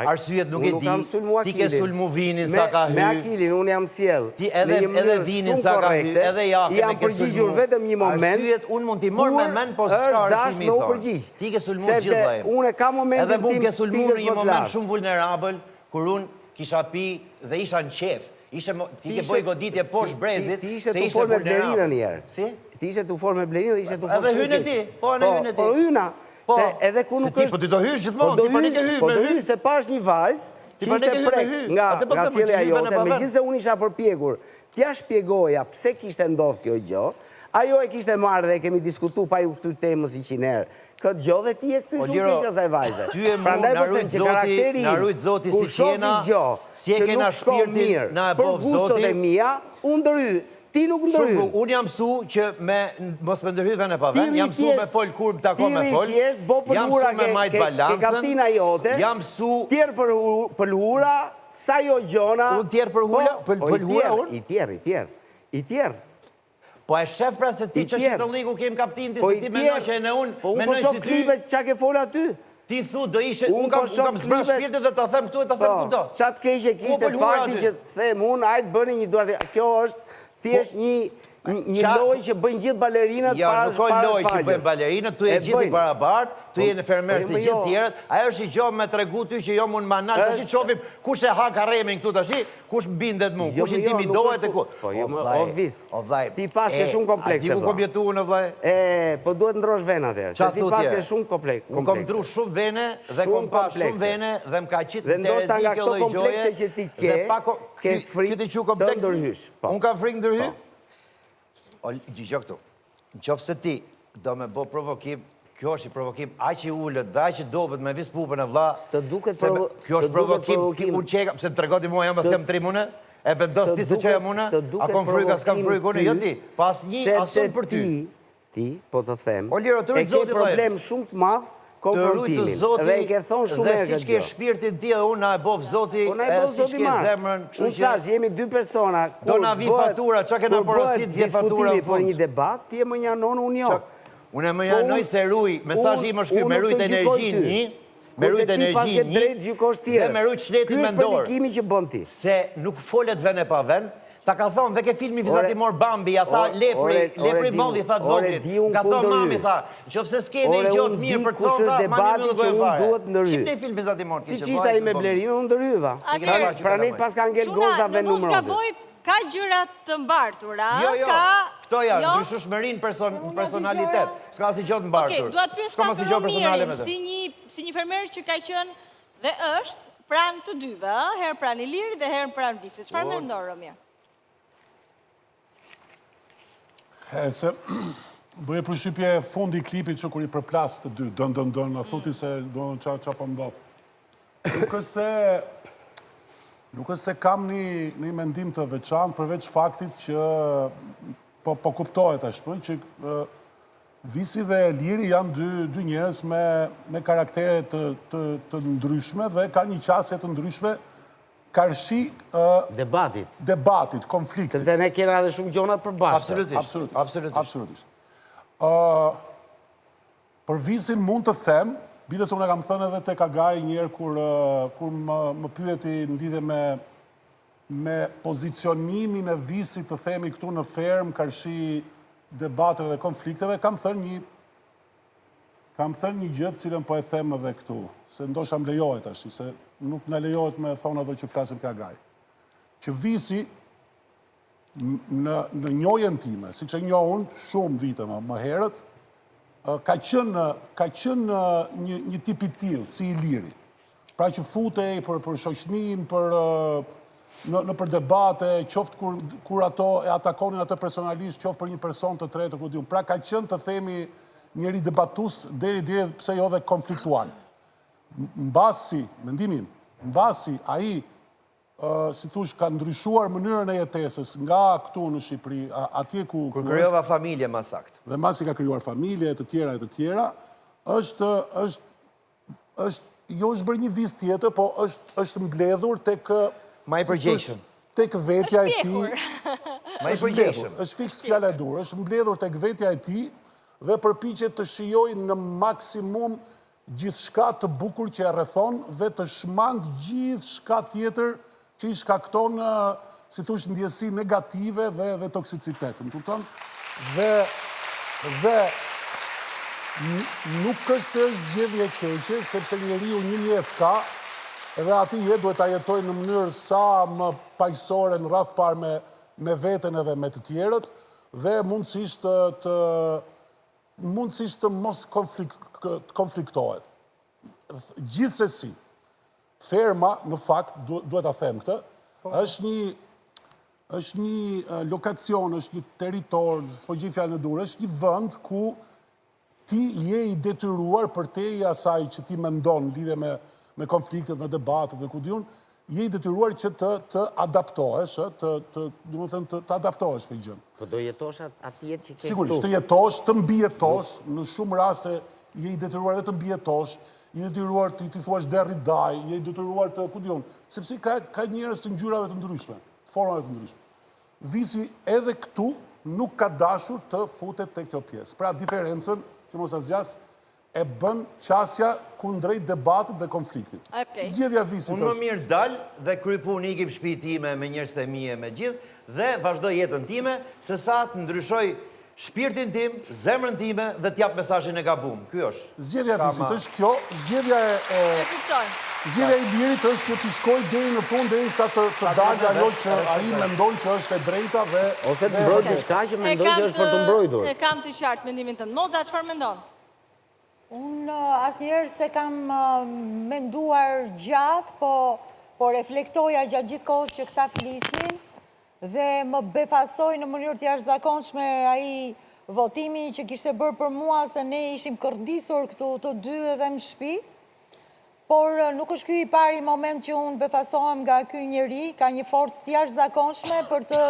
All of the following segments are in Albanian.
arsyet nuk e Unë nuk kam sulmu di, ti ke Akilin. sulmu Vinin sa ka hy. Me Akilin, unë jam sjell. Ti edhe Vinin sa ka hy, edhe Jakën e jam ke përgjigjur sulmu. vetëm një moment. Arsyet unë mund t'i mor me men, po s'ka arsimi me u thonë. përgjigj. Ti ke sulmu gjithë Sepse vajim. unë ka momentin edhe tim mund ke sulmu pikës në një më të moment lartë. shumë vulnerabël, kur unë kisha pi dhe isha në qef. Ti ke boj goditje poshtë brezit, se ishe vulnerabël. Si? Ti ishe të formë me Blerinën dhe ishe të formë edhe hynë e ti, po në hynë e ti. Po hyna, se edhe ku nuk është... Po ti do hysh gjithmonë, ti për një ke hy Po me do hy. hysh se pash një vajzë që ishte prek nga sjellja jote, megjithëse unë isha përpjekur, t'ja shpjegoja pse kishte ndodhur kjo gjë, ajo e kishte marrë dhe kemi diskutuar pa ju këtu temës 100 herë. Këtë gjë dhe ti e këtu shumë keq asaj vajze. Prandaj na rujt Zoti si qena, si e kena shpirtin na e bov Zoti. Për mia, unë ndryhy. Ti nuk ndryhy. Unë jam mësu që me mos me ndryhy vene pa ven, jam mësu me fol kur tako me fol, jam mësu me majt balancën, jam mësu... Tjerë për lura, sa jo gjona... Unë tjerë për hura unë? I tjerë. Po e shef pra se ti që shqitëlliku kem kaptin ti, se ti menoj që e në unë, menoj si ty... Qa ke fola ty? Ti thu, do ishe, unë kam zbra shpirtit dhe ta them këtu e ta them këto. Qatë keqe kishte fakti që them unë, ajtë bëni një duart... Kjo është thjesht një loj që bëjnë gjithë balerinat para shfaljes. Ja, nuk loj që bëjnë balerinat, tu e gjithë i barabartë, tu e në fermer si gjithë tjerët, ajo është i gjohë me tregu ty që jo mund manal, të shi qofim kush e haka remin këtu të shi, kush bindet mu, kush intimidohet e ku. Po, o vis, ti pas ke shumë komplekse. A di ku kom jetu në vlaj? Po duhet ndrosh vena të se ti pas ke shumë komplekse. Unë kom ndru shumë vene dhe kom pa shumë vene dhe më ka qitë në terezi kjo lojgjoje dhe pa ke frikë të ndërhysh. Unë kam frikë ndërhy? Gjigjo këtu, në qofë se ti do me bo provokim, kjo është i provokim, aj që i ullët dhe aj që dobet me visë pupën e vla, kjo është provokim, unë qeka, pëse më tregoti mua jam asë jam tri mune, e vendos ti se që jam mune, a kom fryka, s'kam fryka, jo ti, pas një asun për ty. Ti, po të them, e ke problem shumë të madhë, konfrontimin, dhe i ke thonë shumë e këtë gjë. Dhe si që ke shpirtin ti, unë na e bovë Zoti, e si që ke zemrën, unë thash, jemi dy persona, do na vi fatura, që kena porosit vje fatura në diskutimi për një debat, ti e më njanon, unë jo. Unë e më njanoj se ruj, mesazhi im është ky, me rujt energjin një, me rujt energjin një, dhe me rujt shtetin me ndorë. Ky është predikimi që bën ti. Se nuk folet vene pa ven, ta ka thonë, dhe ke filmi Vizatimor Bambi, ja tha lepri modhi, tha të voglit, ka thonë mami, tha, qofse s'kene i gjotë mirë për të thonë, tha, mami më nuk e fare. Qip ne film Vizatimor? Si qishta i me Blerinë, unë ndërhyva. Pra ne pas ka ngell gozda ven numëroti. Ka gjërat të mbartura, ka... Këto janë, dyshushmërin personalitet. S'ka si gjotë mbartur. Oke, duat pyes ka Romirin, si një fermer që ka qënë dhe është pranë të dyve, herë pranë Iliri dhe herë pranë Visit. Çfarë mendon Romir? Se bëje përshtypje fundi i klipit që kur i përplas të dy, dën, a thuti se do qa po ndodh. Nuk është se kam një mendim të veçantë përveç faktit që po kuptohet ashtu, që Visi dhe Liri janë dy njerëz me karaktere të ndryshme dhe ka një qasje të ndryshme karshi debatit, konfliktit. Sepse ne kena edhe shumë gjonat për bashkë. Absolutisht. Për Visin mund të them, bile se unë e kam thënë edhe te Kagaj njerë kur më pyeti në lidhje me pozicionimin e Visit të themi këtu në ferm, karshi debateve dhe konflikteve, kam thënë një gjëtë cilën po e them edhe këtu, se ndosha më lejohet ashtu, se nuk në lejohet me thonë ato që flasim Kagaj. Që Visi në njohjen time, si që njohë unë shumë vite më herët, ka qënë një tipi tillë, si Iliri. Pra që futej për shoqnin, në për debate, qoftë kur ato e atakonin atë personalisht, qoftë për një person të tretë, pra ka qënë të themi njëri debatus deri pse jo dhe konfliktual. Mbasi, mendimin, mbasi aji, si thush, ka ndryshuar mënyrën e jetesës nga këtu në Shqipëri, atje ku... Kur kryova familje, ma sakt. Dhe mbasi ka kryuar familje, të tjera, është, jo është bërë një vis tjetër, po është mbledhur tek... Ma i përgjeshëm. Tek vetja e ti... Ma i përgjeshëm. është fiks fjala e dur, është mbledhur tek vetja e ti dhe përpiqet të shijoj në maksimum gjithë shka të bukur që e rrethon dhe të shmang gjithë shka tjetër që i shkakton, si thush, ndjesi negative dhe toksicitet. Më kupton? Dhe nuk është se është zgjedhje keqe, sepse njeriu një jetë ka, edhe ati jetë duhet ta jetoj në mënyrë sa më paqësore në radh parë me veten edhe me të tjerët, dhe mundësisht të mos konfliktohet. Gjithsesi, ferma, në fakt, duhet ta them këtë, është një lokacion, është një territor, s'po gjej fjalën e dur, është një vend ku ti je i detyruar për te i asaj që ti mendon lidhe me konfliktet, me debatet, me ku diun, je i detyruar që të adaptohesh, të adaptohesh me gjën. Po do jetosh atë jetë që ke këtu. Sigurisht, të jetosh, të mbijetosh, në shumë raste je i detyruar dhe të mbijetosh, je i detyruar të ti thuash deri daj, je i detyruar të ku diun, sepse ka njerëz të ngjyrave të ndryshme, formave të ndryshme. Visi edhe këtu nuk ka dashur të futet te kjo pjesë. Pra diferencën që mos asgjas e bën qasja kundrejt debatit dhe konfliktit. Zgjedhja visit unë më mirë dal dhe krypun ikim shtëpi time me njerëz të mije me gjithë dhe vazhdoj jetën time, se sa të ndryshoj shpirtin tim, zemrën time dhe t'jap mesazhin e gabum. Ky është. Zgjedhja visit është kjo, zgjedhja e Ilirit është që t'i shkoj deri në fund derisa të dalë ajo që ai mendon që është e drejta dhe ose të mbrojë diçka që mendon që është për të mbrojtur. E kam të qartë mendimin tënd. Moza, çfarë mendon? Unë asnjëherë se kam menduar gjatë, po reflektoja gjatë gjithë kohës që këta flisnin dhe më befasoi në mënyrë të jashtëzakonshme ai votimi që kishte bërë për mua se ne ishim kërdisur këtu të dy edhe në shtëpi. Por nuk është ky i pari moment që unë befasohem nga ky njeri, ka një forcë të jashtëzakonshme për të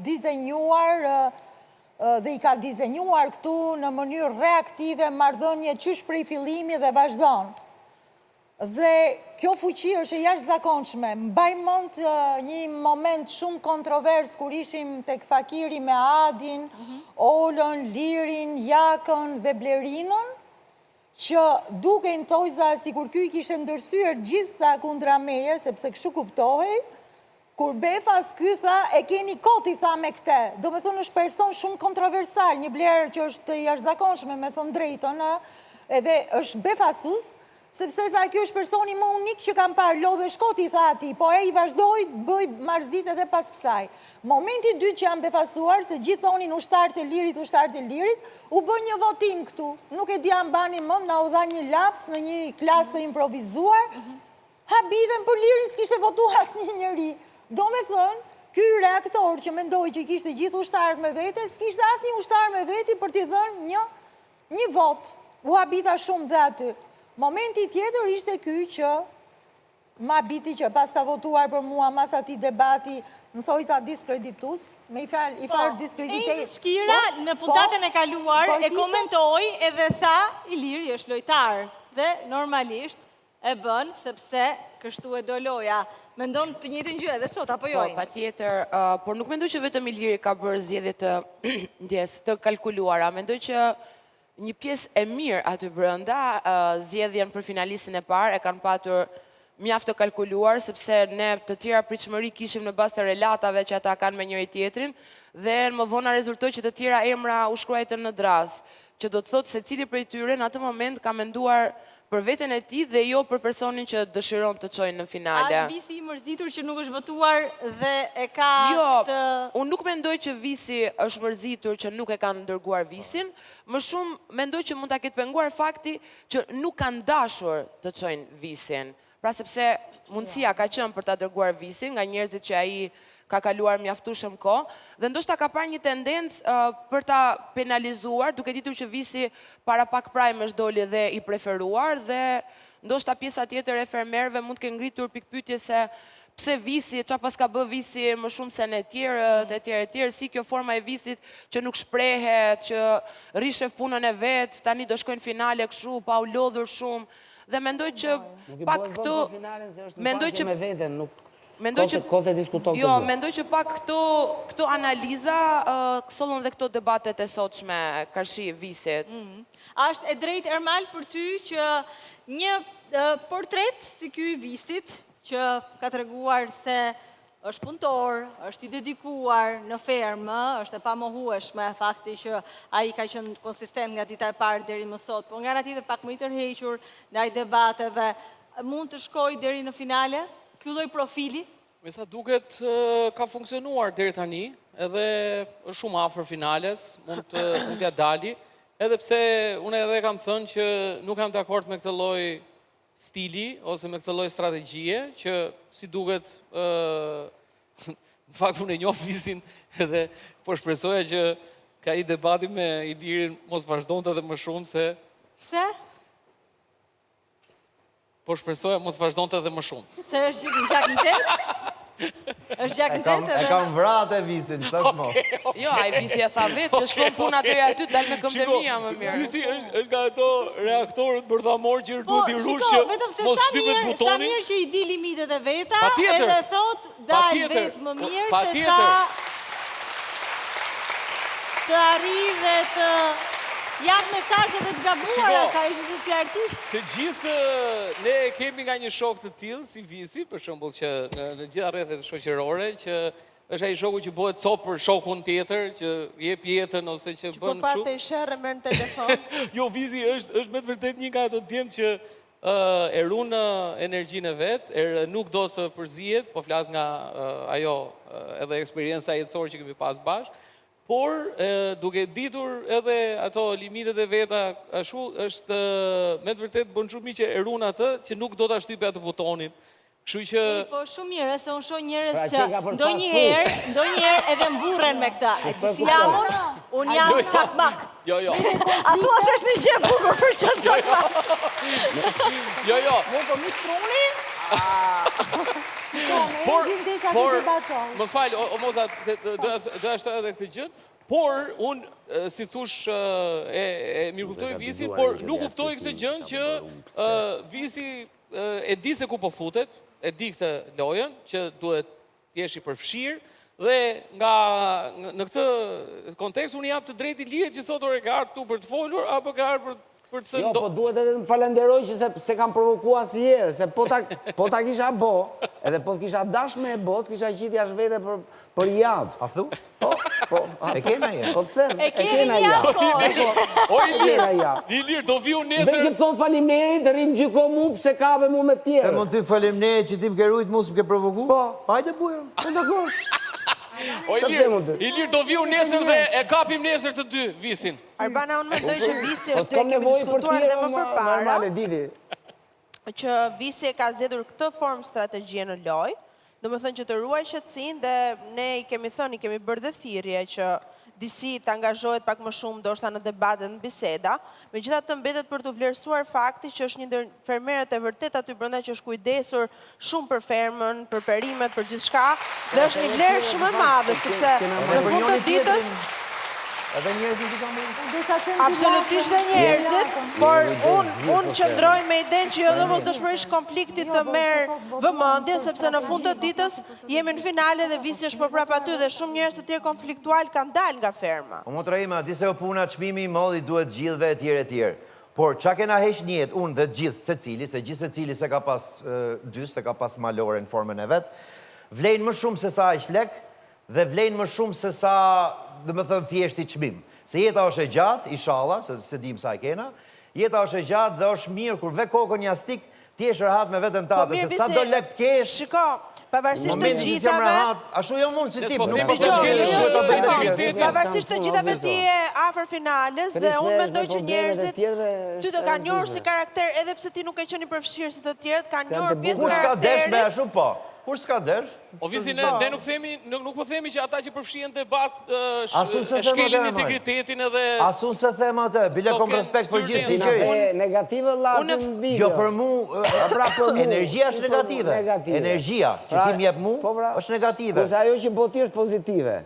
dizenjuar dhe i ka dizenjuar këtu në mënyrë reaktive marrëdhënie qysh prej fillimi dhe vazhdon. Dhe kjo fuqi është e jashtëzakonshme. Mbaj mend një moment shumë kontrovers kur ishim tek Fakiri me Adin, Olën, Lirin, Jakën dhe Blerinën, që duke në thojza si kur ky kishte ndërsyer gjitha kundra meje, sepse kështu kuptohej, kur Befas ky tha, e keni koti tha me këte. Do me thonë është person shumë kontroversal, një blerë që është jashtëzakonshme me thonë drejtën, edhe është befasus, sepse tha kjo është personi më unik që kam parë, lodhe shkoti tha ati, po e i vazhdoj bëj marzit edhe pas kësaj. Momenti dytë që jam befasuar, se gjithë thonin ushtarët e Lirit, u bë një votim këtu. Nuk e di ambani mend, na u dha një laps në një klasë të improvizuar. Habitën për Lirin s'kishte votuar asnjë njeri. Do me thënë, ky reaktor që mendoj që kishte gjithë ushtarët me vete, s'kishte asnjë ushtar me veti për t'i dhënë një vot. U habita shumë dhe aty. Momenti tjetër ishte ky që ma biti që pas ta votuar për mua, mas ati debati, në thojza diskreditus, me i farë diskreditet. Enzi Shkira në puntatën e kaluar e komentoi edhe tha Iliri është lojtar dhe normalisht e bën sepse kështu e do loja. Mendon të njëjtën gjë edhe sot apo jo? Po, patjetër, por nuk mendoj që vetëm Iliri ka bërë zgjedhje të kalkuluara. Mendoj që një pjesë e mirë aty brenda, zgjedhjen për finalistin e parë e kanë patur mjaft të kalkuluar, sepse ne të tjera pritshmëri kishim në bazë të relatave që ata kanë me njëri tjetrin, dhe më vonë rezultoi që të tjera emra u shkruajtën në dras, që do të thotë se cili prej tyre në atë moment ka menduar për veten e tij dhe jo për personin që dëshiron të çojë në finale. A Visi i mërzitur që nuk është votuar dhe e ka këtë... Unë nuk mendoj që Visi është mërzitur që nuk e kanë dërguar Visin, më shumë mendoj që mund ta ketë penguar fakti që nuk kanë dashur të çojnë Visin. Pra sepse mundësia ka qenë për ta dërguar Visin nga njerëzit që ai ka kaluar mjaftueshëm kohë, dhe ndoshta ka parë një tendencë për ta penalizuar, duke ditur që Visi para pak prajmesh doli dhe i preferuar, dhe ndoshta pjesa tjetër e fermerëve mund të kenë ngritur pikpyetje se pse Visi, çfarë pas ka bë Visi më shumë se ne tjerë, si kjo forma e Visit që nuk shprehet, që rishef punën e vet, tani do shkojnë finale kështu, pa u lodhur shumë. Dhe mendoj që pak këtu, Kote diskuton Jo, mendoj që pak këto analiza sollën dhe këto debatet e sotshme karshi visit. Ashtë e drejt Ermal për ty që një portret si ky i visit, që ka treguar se është punëtor, është i dedikuar në fermë, është e pamohueshme fakti që ai ka qenë konsistent nga dita e parë deri më sot, por nga ana tjetër pak më i tërhequr ndaj debateve, mund të shkojë deri në finale? Ky lloj profili? Me sa duket ka funksionuar deri tani, edhe është shumë afër finales, mund t'ja dali, edhe pse unë edhe kam thënë që nuk jam dakord me këtë lloj stili ose me këtë lloj strategjie që si duket në fakt unë e njoh visin edhe po shpresoja që ka i debati me Ilirin mos vazhdonte edhe më shumë se Se? po shpresoja mos vazhdonte edhe më shumë. Se është gjak në tetë? Është gjak në tetë? E kam vratë e visin, sa shmo. Jo, ai visi e tha vetë që shkon puna deri aty dal me këmbë të mia më mirë. Visi është nga ato reaktorët bërthamor që duhet i rush që vetëm se mos sa shtypet mirë butoni. që i di limitet e veta, Patjetër. edhe thot dal Patjetër. vetë më mirë se Patjetër. sa të arrijë dhe të jap mesazhe dhe të gabuara sa ishte si artist. Të gjithë ne kemi nga një shok të tillë si Visi, për shembull që në gjitha rrethet shoqërore që është ai shoku që bëhet cop për shokun tjetër, që jep jetën ose që bën kështu. Po i sherrë merr në telefon. Jo, Visi është me të vërtet një nga ato djemë që e runë energjinë e vet, nuk do të përzihet, po flas nga ajo edhe eksperienca jetësore që kemi pas bashkë. Por, duke ditur edhe ato limitet e veta, ashtu është me të vërtet bën shumë mirë që e ruan atë që nuk do ta shtypë atë butonin. Kështu që Po shumë mirë, se unë shoh njerëz Pra, që që ka për ndonjëherë edhe mburren me këtë. Si jam unë jam çakmak. jo. A thua se është një gjë e bukur për çan çakmak? Jo. Mo po mi truni? Por, debaton. më fal, o moza, do ashtu edhe këtë gjë. Por, unë, si thush, e mirë kuptoj Visin, por nuk kuptoj këtë gjë që Visi e di se ku po futet, e di këtë lojën, që duhet t'jesh i përfshirë, dhe në këtë kontekst unë jap të drejtë Ilirit që thotë ka ardhur këtu për të folur apo ka ardhur për të Jo, po duhet edhe më falenderoj që se kam provokuar asnjëherë, se po ta kisha bo, edhe po të kisha dash me e bot, kisha qit jashtë vete për javë. A thu? Po, E kena je? po të them, E keni javë, po. O Ilir, Ilir, do viu Dhe nesër. që të thonë faleminderit, rrim gjyko mu pse kabe mu me E tjerë. mund ty faleminderit që ti më ke rujt mu s'm ke provoku? Po. Hajde bujëm. O Ilir, do viu nesër dhe e kapim nesër të dy Visin. Arbana, unë mendoj që Visi Po është s'kom kemi nevojë për diskutuar tjerë, dhe më përpara, normale, Didi. që Visi e ka zgjedhur këtë formë strategjie në lojë, domethënë që të ruaj shqetësinë dhe ne i kemi thënë, i kemi bërë dhe thirrje që disi të angazhohet pak më shumë ndoshta në debate, në biseda, megjithatë mbetet për të vlerësuar fakti që është një ndër fermerët e vërtet aty brenda që është kujdesur shumë për fermën, për perimet, për gjithçka, dhe është një vlerë shumë e madhe sepse në fund të ditës Edhe njerëzit i kam unë. absolutisht dhe njerëzit, por unë qëndroj me idenë që jo domosdoshmërisht konflikti të merr vëmendjen sepse në fund të ditës jemi në finale dhe Visi është po prapë aty dhe shumë njerëz të tjerë konfliktual kanë dalë nga ferma. O motra ima, dise o puna çmimi i madh i duhet gjithëve etj. Por çka kena heq një jetë, unë dhe gjithë secili se ka pas dy, se ka pas malore në formën e vet, vlejnë më shumë se sa aq lek dhe vlejnë më shumë se sa, dhe më thënë thjesht i çmim. Se jeta është e gjatë, inshallah, se dim sa e kena, jeta është e gjatë dhe është mirë kur ve kokën jastik, ti je rehat me veten tate, se sa do lek të kesh. Shiko, pavarësisht të gjithave, ashtu jo mund si ti. Po, nuk themi po që kesh shkelë shumë shumë të të bëjnë. pavarësisht të gjithave ti je afër finales dhe unë mendoj që njerëzit ty të kanë njohur si karakter edhe pse ti nuk e qenë i përfshirë si të tjerët, kanë njohur pjesë Kush ka desh me karakterit. ashtu po? Kush s'ka desh? O Visi, ne nuk po themi që ata që përfshihen debat Asun se them shkelin atë, integritetin edhe Asun se them atë, bile kom respekt për gjithë si qërish. Negative latë në video. Jo, për mu, energjia është negative. Energjia që ti më jep mu është negative. Kurse ajo që boti është pozitive.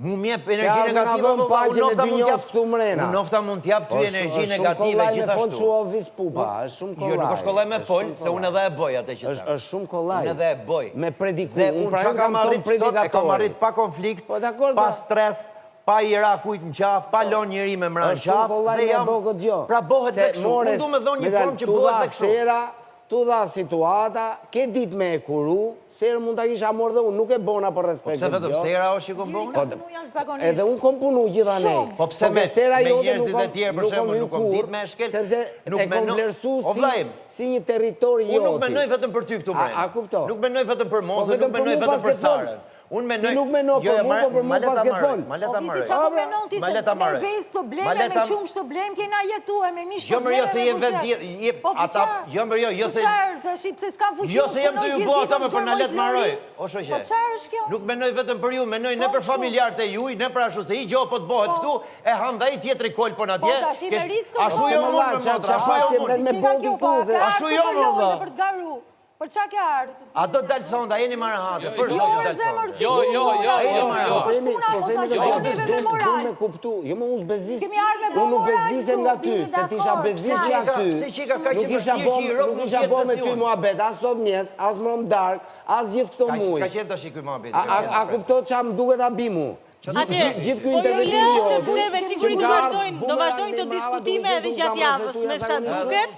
Mu mjep energji negative, unë nofta mund t'jap ty energji negative gjithashtu. Është shumë kollaj. Jo, nuk është kollaj me fol, se unë edhe e boj atë që është shumë kollaj. Unë edhe e boj. Me prediku, Dhe unë unë pra që nuk kam arrit sot, e kam arrit pa konflikt, pa stres, pa ira kujt në qaf, pa lon njëri me mra në është shumë qaf, kollaj dhe me jam... bëgë gjë. Pra bëhet dhe kështu, unë du me dhonë një formë që bëhet dhe kështu. Tu dha situata, ke dit me e kuru, serë mund t'a kisha morë dhe unë, nuk e bona për respekt. Pse vetëm sera o që kom bona? Edhe unë kom punu gjitha nej. Po pse me njerëzit e tjerë për shemë nuk kom dit me e shkel? Sepse e kom vlerësu si një territori joti. Unë nuk menoj vetëm për ty këtu brenda. A kupto? Nuk menoj vetëm për Mosën, nuk menoj vetëm për Sarën. Unë menoj... Ti nuk menoj për mu, po për mu pas ke fol. Maleta Visi marrë. që po menon ti se me vez të bleme, me qumë shtë bleme, kena jetu e me mishë të bleme, Jo, se jem vetë... Po ata, jo, Po qarë, të shqip se s'ka fuqi, jo, se jem të ju bo ata me për në letë marroj. O shoqe. Po qarë është kjo? Nuk menoj vetëm për ju, menoj ne për familjarët e juj, ne për ashtu se i gjohë po të bëhet këtu, e handa i tjetëri kolë po në atje. Po tash i me riskë Ashu jo mund me motra, ashu jo mund. Për qa ke ardhë? A do të dalë sonda, jeni marë hate, për Jo, zotë dalë zemër, sonda. Jo, më unë zbezdis, Kemi ardhë me unë nuk moral bezdisem nga ty, se ti isha bezdis nga ty. Nuk isha bo me ty mua bet, as sot mjes, as më më dark, as gjithë këto muj. Ska qenë të shikuj mua beti. A kupto që më duket a bimu? Gjithë këj internetin sepse me siguri do vazhdojnë të diskutime edhe gjatë javës, me sa duket,